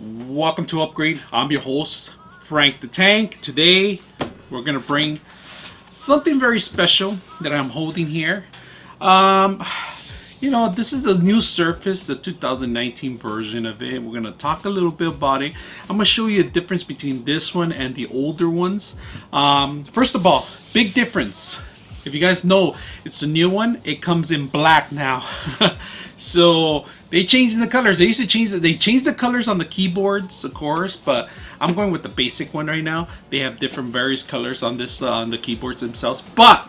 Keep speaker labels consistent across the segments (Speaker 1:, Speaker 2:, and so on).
Speaker 1: Welcome to Upgrade. I'm your host, Frank the Tank. Today, we're going to bring something very special that I'm holding here. This is the new Surface, the 2019 version of it. We're going to talk a little bit about it. I'm going to show you the difference between this one and the older ones. First of all, big difference. If you guys know, it's a new one. It comes in black now. So they changed the colors. They used to change it. They changed the colors on the keyboards, of course, but I'm going with the basic one right now. They have different various colors on this on the keyboards themselves. But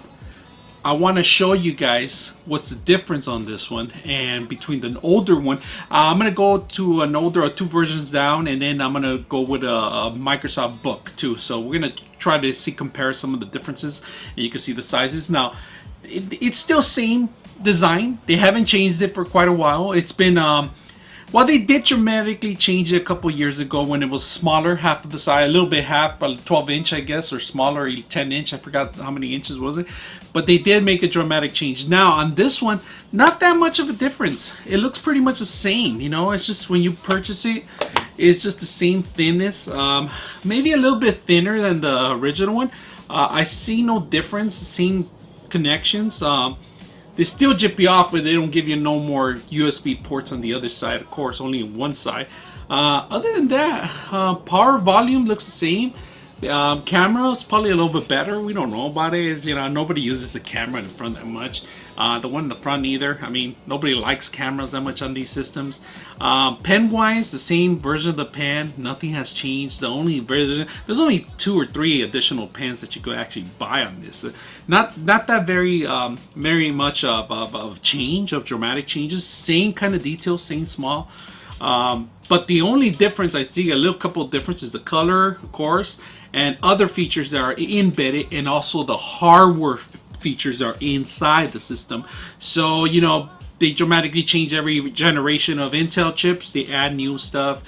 Speaker 1: I want to show you guys what's the difference on this one and between the older one. I'm gonna go to an older, two versions down, and then I'm gonna go with a Microsoft Book too. So we're gonna try to compare some of the differences, and you can see the sizes. Now, it's still same design. They haven't changed it for quite a while. It's been well, they did dramatically change it a couple years ago when it was smaller, half of the size, a little bit half, but 12 inch I guess, or smaller, 10 inch. I forgot how many inches was it, but they did make a dramatic change. Now on this one, not that much of a difference. It looks pretty much the same. You know, it's just when you purchase it, it's just the same thinness. Maybe a little bit thinner than the original one. I see no difference. Same connections. They still jip you off, but they don't give you no more USB ports on the other side. Of course, only one side. Other than that, power volume looks the same. Camera is probably a little bit better. We don't know about it. You know, nobody uses the camera in the front that much. The one in the front either. I mean, nobody likes cameras that much on these systems. Pen wise, the same version of the pen. Nothing has changed. The only version, there's only 2 or 3 additional pens that you could actually buy on this. Not that very much of change, of dramatic changes. Same kind of details, same small. But the only difference I see, a little couple of differences, the color, of course, and other features that are embedded, and also the hardware features are inside the system. So, you know, they dramatically change every generation of Intel chips. They add new stuff,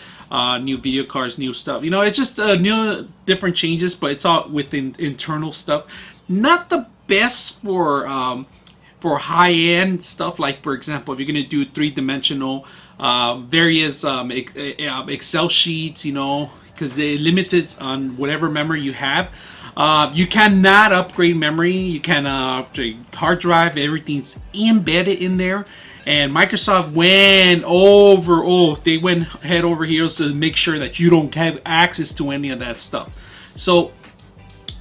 Speaker 1: new video cards, new stuff. You know, it's just new, different changes, but it's all within internal stuff. Not the best for high-end stuff. Like, for example, if you're going to do three-dimensional various Excel sheets, you know, because they limit it on whatever memory you have. You cannot upgrade memory. You can upgrade hard drive. Everything's embedded in there. And Microsoft went they went head over heels to make sure that you don't have access to any of that stuff. So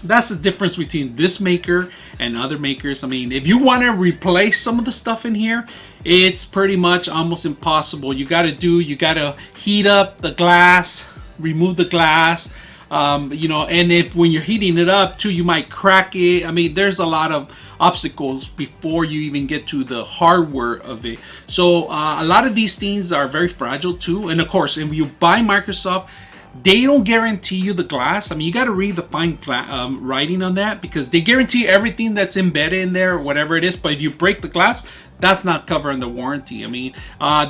Speaker 1: that's the difference between this maker and other makers. I mean, if you want to replace some of the stuff in here, it's pretty much almost impossible. You got to heat up the glass, remove the glass, you know, and if when you're heating it up too, you might crack it. I mean, there's a lot of obstacles before you even get to the hardware of it. So a lot of these things are very fragile too. And of course, if you buy Microsoft, they don't guarantee you the glass. I mean, you got to read the fine writing on that, because they guarantee everything that's embedded in there, whatever it is. But if you break the glass, that's not covering the warranty. I mean,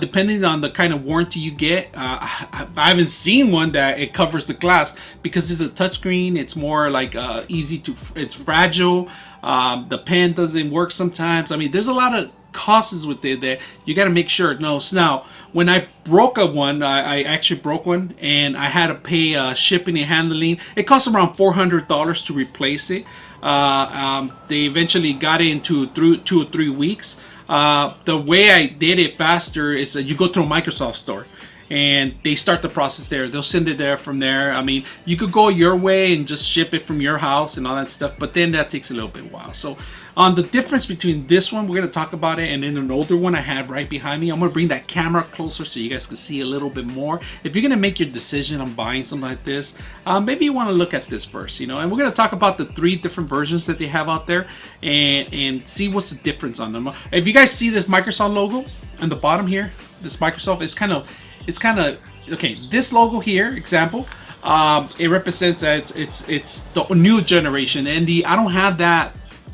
Speaker 1: depending on the kind of warranty you get, I haven't seen one that it covers the glass, because it's a touchscreen. It's more like it's fragile. The pen doesn't work sometimes. I mean, there's a lot of costs with it that you got to make sure it knows. Now, when I broke I actually broke one, and I had to pay shipping and handling. It cost around $400 to replace it. They eventually got it into 2 or 3 weeks. The way I did it faster is that you go to a Microsoft store and they start the process there. They'll send it there from there. I mean, you could go your way and just ship it from your house and all that stuff, but then that takes a little bit while. So on the difference between this one, we're going to talk about it, and then an older one I have right behind me. I'm going to bring that camera closer so you guys can see a little bit more. If you're going to make your decision on buying something like this, maybe you want to look at this first, you know, and we're going to talk about the 3 different versions that they have out there, and see what's the difference on them. If you guys see this Microsoft logo on the bottom here, this Microsoft, it's kind of okay. This logo here, example, it represents that it's the new generation, and I don't have that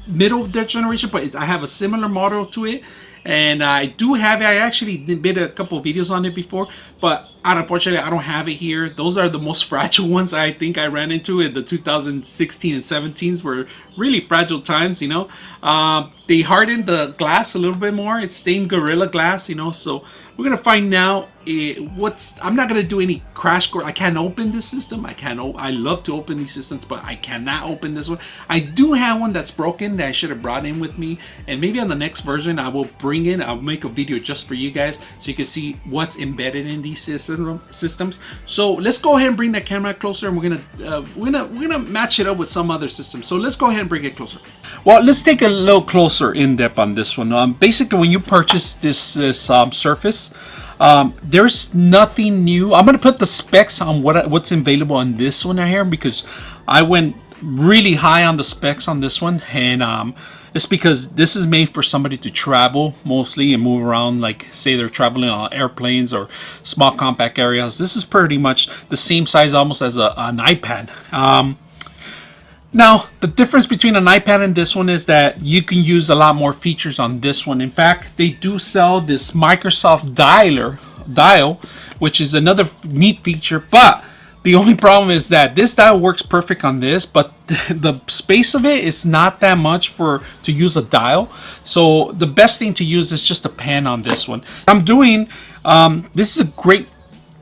Speaker 1: middle generation, but I have a similar model to it, and I do have it. I actually did a couple of videos on it before, but unfortunately, I don't have it here. Those are the most fragile ones I think I ran into in the 2016 and 17s were really fragile times, you know. They hardened the glass a little bit more. It's stained Gorilla Glass, you know. So we're gonna find out I'm not gonna do any crash course. I can't open this system. I love to open these systems, but I cannot open this one. I do have one that's broken that I should have brought in with me, and maybe on the next version I will bring in. I'll make a video just for you guys so you can see what's embedded in these systems. So let's go ahead and bring that camera closer, and we're gonna match it up with some other systems. So let's go ahead and bring it closer. Well, let's take a little closer in depth on this one. Basically, when you purchase this Surface, there's nothing new. I'm gonna put the specs on what's available on this one right here, because I went really high on the specs on this one, and it's because this is made for somebody to travel mostly and move around, like say they're traveling on airplanes or small compact areas. This is pretty much the same size almost as an iPad. Now, the difference between an iPad and this one is that you can use a lot more features on this one. In fact, they do sell this Microsoft dial, which is another neat feature, but the only problem is that this dial works perfect on this, but the space of it is not that much to use a dial. So the best thing to use is just a pen on this one. This is a great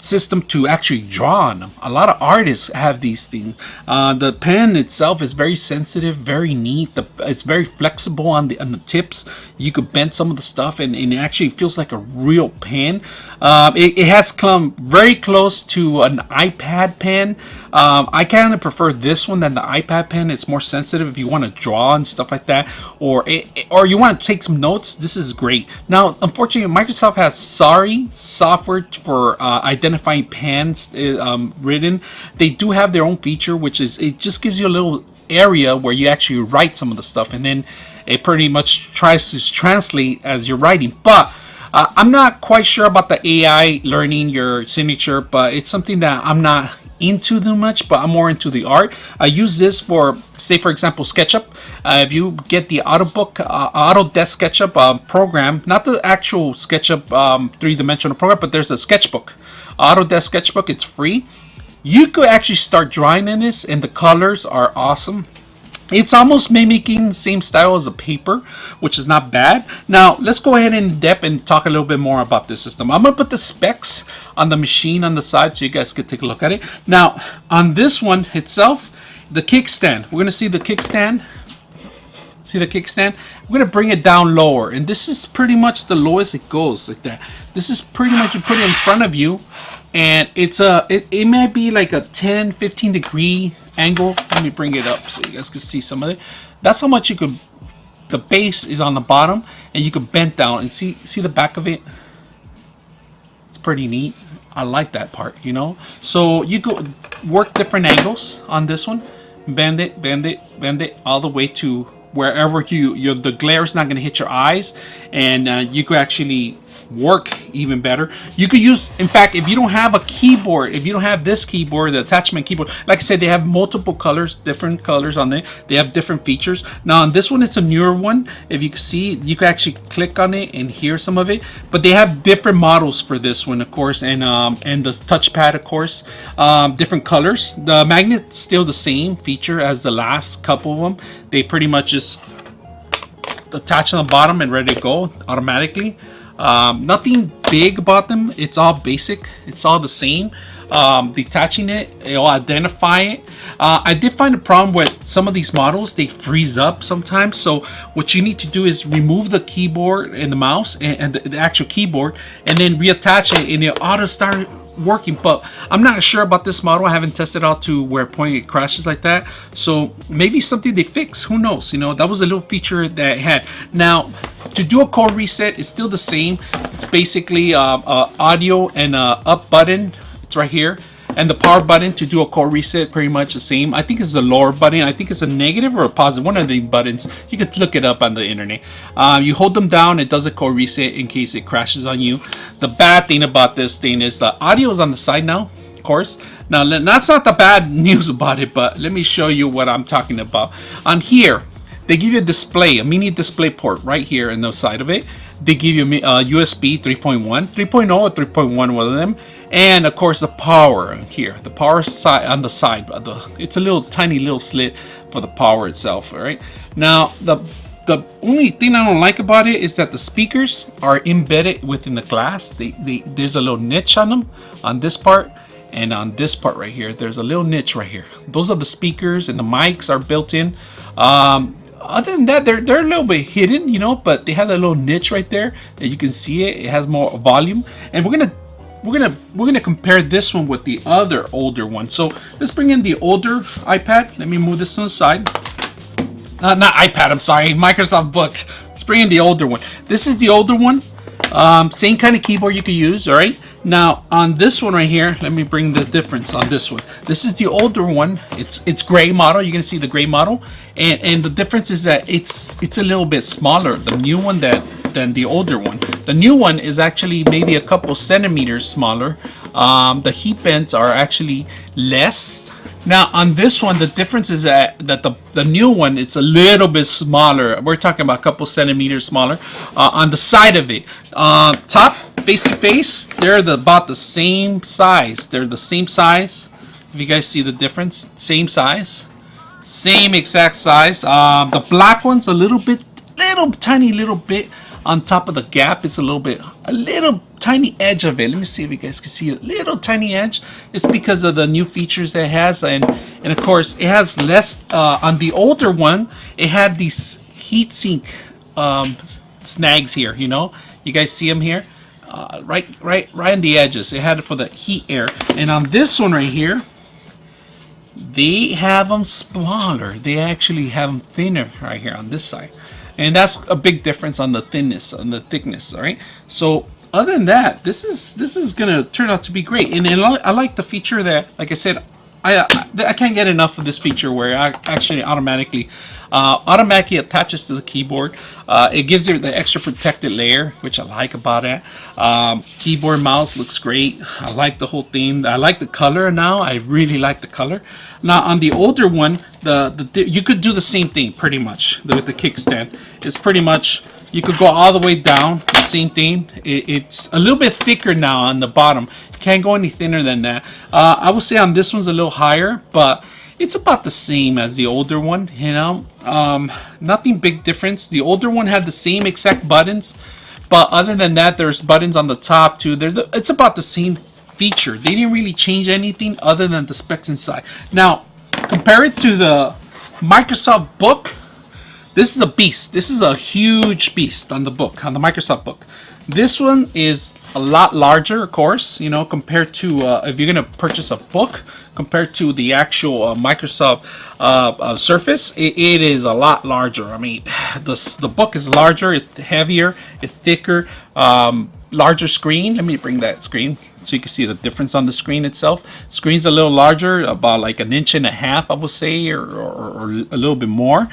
Speaker 1: system to actually draw on them. A lot of artists have these things. The pen itself is very sensitive, very neat. It's very flexible on the tips. You could bend some of the stuff, and it actually feels like a real pen. It has come very close to an iPad pen. I kind of prefer this one than the iPad pen. It's more sensitive if you want to draw and stuff like that, or you want to take some notes. This is great. Now, unfortunately, Microsoft has software for identifying pens written. They do have their own feature, which is it just gives you a little area where you actually write some of the stuff, and then it pretty much tries to translate as you're writing. But I'm not quite sure about the AI learning your signature, but it's something that I'm not into too much, but I'm more into the art. I use this for, say for example, SketchUp. If you get the Autodesk SketchUp program, not the actual SketchUp three-dimensional program, but there's a sketchbook, Autodesk Sketchbook. It's free. You could actually start drawing in this, and the colors are awesome. It's almost mimicking the same style as a paper, which is not bad. Now, let's go ahead in depth and talk a little bit more about this system. I'm going to put the specs on the machine on the side so you guys can take a look at it. Now, on this one itself, the kickstand. We're going to see the kickstand. See the kickstand? We're going to bring it down lower. And this is pretty much the lowest it goes, like that. This is pretty much, you put it in front of you, and it may be like a 10-15 degree angle. Let me bring it up so you guys can see some of it. That's how much you could, the base is on the bottom, and you could bend down and see the back of it. It's pretty neat. I like that part, you know. So you could work different angles on this one, bend it all the way to wherever the glare is not going to hit your eyes, and you could actually work even better. You could use, in fact, if you don't have a keyboard, if you don't have this keyboard, the attachment keyboard, like I said, they have multiple colors, different colors on there. They have different features. Now on this one, it's a newer one. If you can see, you can actually click on it and hear some of it, but they have different models for this one, of course, and the touchpad, of course, different colors. The magnet's still the same feature as the last couple of them. They pretty much just attach on the bottom and ready to go automatically. Nothing big about them. It's all basic. It's all the same. Detaching it'll identify it. I did find a problem with some of these models. They freeze up sometimes. So what you need to do is remove the keyboard and the mouse and the actual keyboard, and then reattach it, and it'll auto start working. But I'm not sure about this model. I haven't tested out to where point it crashes like that. So maybe something they fix. Who knows? You know, that was a little feature that it had. Now, to do a code reset, it's still the same. It's basically audio and up button. It's right here. And the power button to do a code reset, pretty much the same. I think it's the lower button. I think it's a negative or a positive. One of the buttons. You could look it up on the internet. You hold them down, it does a code reset in case it crashes on you. The bad thing about this thing is the audio is on the side now, of course. Now, that's not the bad news about it, but let me show you what I'm talking about. On here, they give you a display, a mini display port right here in the side of it. They give you USB 3.1, 3.0 or 3.1, one of them, and of course the power here, the power side on the side. It's a little tiny little slit for the power itself. All right. Now the only thing I don't like about it is that the speakers are embedded within the glass. There's a little niche on them on this part. And on this part right here, there's a little niche right here. Those are the speakers, and the mics are built in. Other than that, they're a little bit hidden, you know, but they have that little niche right there that you can see it. It has more volume, and we're gonna compare this one with the other older one. So let's bring in the older iPad. Let me move this to the side. Not iPad. I'm sorry, Microsoft Book. Let's bring in the older one. This is the older one. Same kind of keyboard you could use. All right. Now on this one right here, let me bring the difference on this one. This is the older one. It's gray model. You're gonna see the gray model, and the difference is that it's a little bit smaller. The new one than the older one. The new one is actually maybe a couple centimeters smaller. The heat bends are actually less. Now on this one, the difference is that the new one is a little bit smaller. We're talking about a couple centimeters smaller on the side of it. Top face to face, they're about the same size. They're the same size. If you guys see the difference, same size, same exact size. The black one's a little tiny little bit on top of the gap. It's a little tiny edge of it. Let me see if you guys can see a little tiny edge. It's because of the new features that it has, and of course it has less. On the older one, it had these heatsink snags here. You know, you guys see them here, right on the edges. It had it for the heat air, and on this one right here, they have them smaller. They actually have them thinner right here on this side. And that's a big difference on the thinness, on the thickness. All right. So other than that, this is gonna turn out to be great. And I like the feature that, like I said, I can't get enough of this feature where I actually automatically attaches to the keyboard. It gives you the extra protected layer, which I like about it. Keyboard mouse looks great. I like the whole thing. I like the color now. I really like the color. Now on the older one, you could do the same thing pretty much with the kickstand. It's pretty much, you could go all the way down, the same thing. It's a little bit thicker now on the bottom. You can't go any thinner than that. I would say on this one's a little higher, but it's about the same as the older one, you know. Nothing big difference. The older one had the same exact buttons, but other than that, there's buttons on the top too. It's about the same feature. They didn't really change anything other than the specs inside. Now, compare it to the Microsoft Book. This is a beast. This is a huge beast on the book, on the Microsoft Book. This one is a lot larger, of course, you know, compared to if you're going to purchase a book, compared to the actual Microsoft Surface, it is a lot larger. I mean, the book is larger, it's heavier, it's thicker, larger screen. Let me bring that screen so you can see the difference on the screen itself. Screen's a little larger, about like 1.5 inches, I would say, or a little bit more.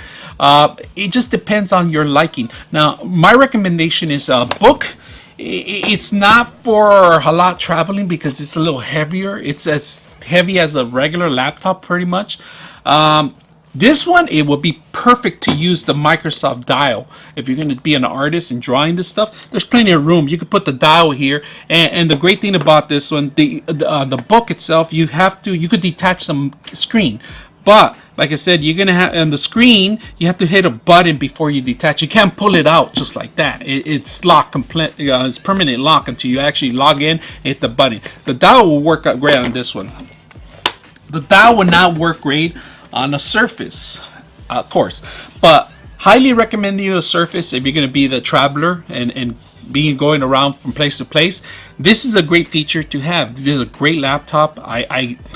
Speaker 1: It just depends on your liking. Now, my recommendation is a book. It's not for a lot traveling because it's a little heavier. It's as heavy as a regular laptop, pretty much. This one, it will be perfect to use the Microsoft dial. If you're going to be an artist and drawing this stuff, there's plenty of room. You could put the dial here. And the great thing about this one, the book itself, you could detach some screen. But like I said, you're going to have on the screen, you have to hit a button before you detach. You can't pull it out just like that. It's locked completely. It's permanent lock until you actually log in and hit the button. The dial will work out great on this one. The dial will not work great on a Surface, of course, but highly recommend you a Surface if you're going to be the traveler and going around from place to place. This is a great feature to have. This is a great laptop.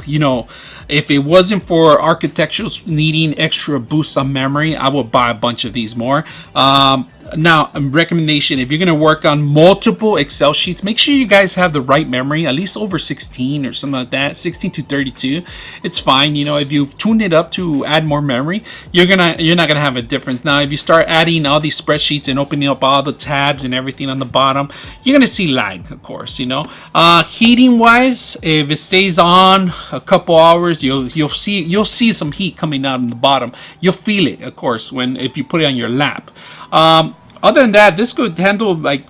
Speaker 1: You know, if it wasn't for architecturals needing extra boost on memory, I would buy a bunch of these more. Now, a recommendation, if you're going to work on multiple Excel sheets, make sure you guys have the right memory, at least over 16 or something like that, 16 to 32. It's fine. You know, if you tune it up to add more memory, you're not going to have a difference. Now, if you start adding all these spreadsheets and opening up all the tabs and everything on the bottom, you're going to see lag, of course, you know. Heating wise, if it stays on a couple hours, you'll see some heat coming out in the bottom. You'll feel it, of course, if you put it on your lap. Other than that, this could handle like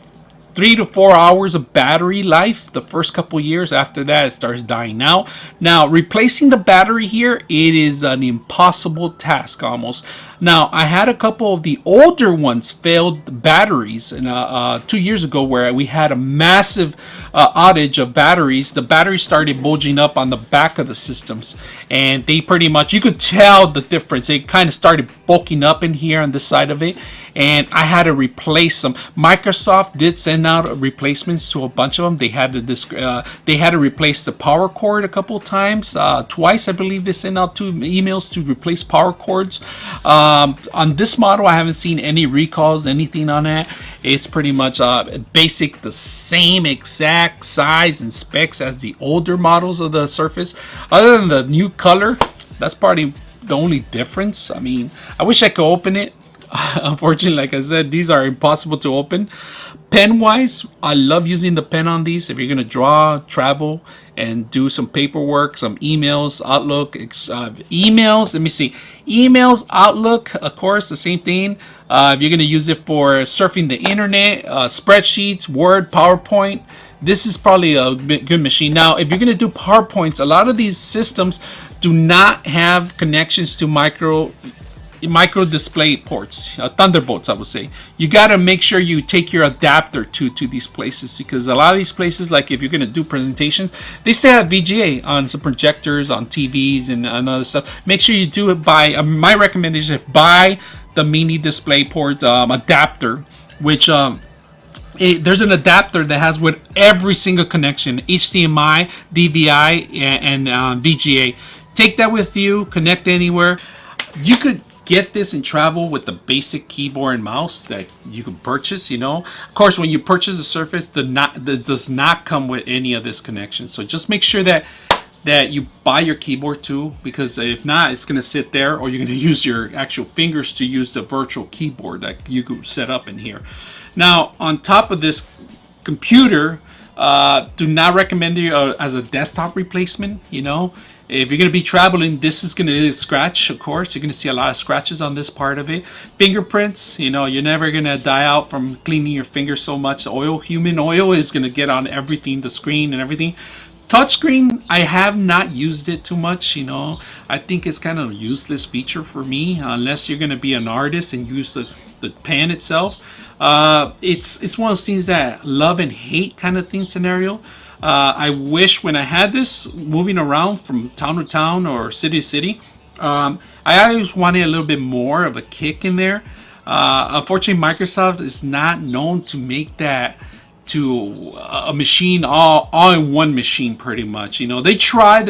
Speaker 1: 3 to 4 hours of battery life the first couple years. After that, it starts dying out. Now, replacing the battery here, it is an impossible task almost. Now, I had a couple of the older ones failed batteries 2 years ago, where we had a massive outage of batteries. The batteries started bulging up on the back of the systems, and they pretty much, you could tell the difference. It kind of started bulking up in here on this side of it, and I had to replace them. Microsoft did send out replacements to a bunch of them. They had to replace the power cord a couple of times, twice I believe. They sent out 2 emails to replace power cords. On this model, I haven't seen any recalls, anything on that. It's pretty much basic, the same exact size and specs as the older models of the Surface. Other than the new color, that's probably the only difference. I mean, I wish I could open it. Unfortunately, like I said, these are impossible to open. Pen wise, I love using the pen on these. If you're gonna draw, travel, and do some paperwork, some emails, Outlook, emails. Let me see, emails, Outlook, of course, the same thing. If you're gonna use it for surfing the internet, spreadsheets, Word, PowerPoint, this is probably a good machine. Now, if you're gonna do PowerPoints, a lot of these systems do not have connections to micro display ports, Thunderbolts, I would say. You got to make sure you take your adapter to these places, because a lot of these places, like if you're going to do presentations, they still have VGA on some projectors, on TVs, and other stuff. Make sure you do it by, my recommendation is buy the mini display port adapter, which there's an adapter that has with every single connection, HDMI, DVI, and VGA. Take that with you, connect anywhere. You could get this and travel with the basic keyboard and mouse that you can purchase. Of course, when you purchase the Surface, that does not come with any of this connection. So just make sure that you buy your keyboard too, because if not, it's going to sit there, or you're going to use your actual fingers to use the virtual keyboard that you could set up in here. Now, on top of this computer, do not recommend it as a desktop replacement. If you're going to be traveling, this is going to scratch, of course. You're going to see a lot of scratches on this part of it. Fingerprints, you're never going to die out from cleaning your fingers so much. Human oil is going to get on everything, the screen and everything. Touchscreen, I have not used it too much. I think it's kind of a useless feature for me, unless you're going to be an artist and use the pen itself. It's one of those things that love and hate kind of thing scenario. I wish when I had this moving around from town to town or city to city, I always wanted a little bit more of a kick in there. Unfortunately, Microsoft is not known to make that to a machine all in one machine pretty much. They're trying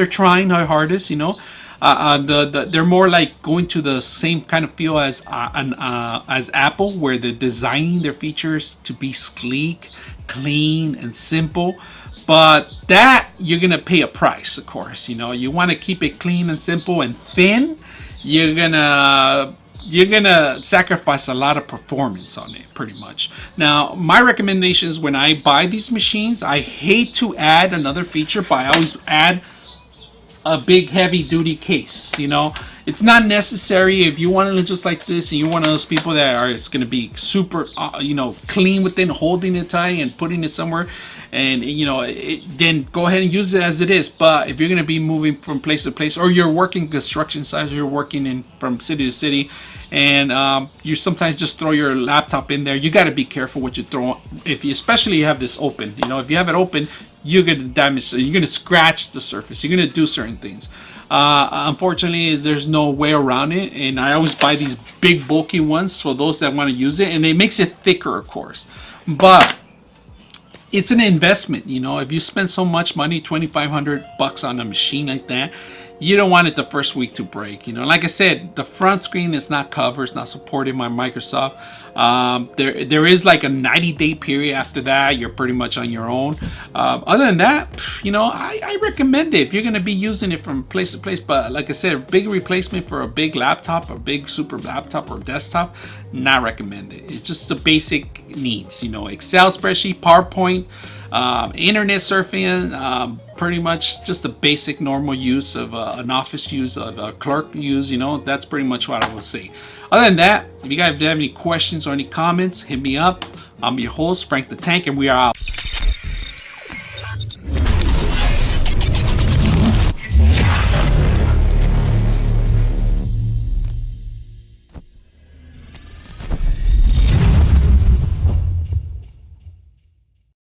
Speaker 1: their hardest. They're more like going to the same kind of feel as Apple, where they're designing their features to be sleek, clean, and simple. But that, you're going to pay a price, of course. You want to keep it clean and simple and thin. You're going to sacrifice a lot of performance on it, pretty much. Now, my recommendation is when I buy these machines, I hate to add another feature, but I always add a big heavy duty case. It's not necessary. If you want to look just like this and you're one of those people that it's going to be super clean within holding it tight and putting it somewhere, and then go ahead and use it as it is. But if you're going to be moving from place to place, or you're working construction sites, or you're working from city to city, and you sometimes just throw your laptop in there, you got to be careful what you throw. Especially you have this open, if you have it open, you're going to damage, you're going to scratch the surface, you're going to do certain things. Unfortunately, there's no way around it, and I always buy these big bulky ones for those that want to use it, and it makes it thicker, of course. But it's an investment. If you spend so much money, $2,500 on a machine like that, you don't want it the first week to break. Like I said, the front screen is not covered, it's not supported by Microsoft. There is like a 90-day period. After that, you're pretty much on your own. Other than that, I recommend it if you're going to be using it from place to place. But like I said, a big replacement for a big laptop, a big super laptop or desktop, not recommended. It's just the basic needs. Excel, spreadsheet, PowerPoint. Internet surfing, pretty much just the basic normal use of an office use, of a clerk use, you know, that's pretty much what I would say. Other than that, if you guys have any questions or any comments, hit me up. I'm your host, Frank the Tank, and we are out.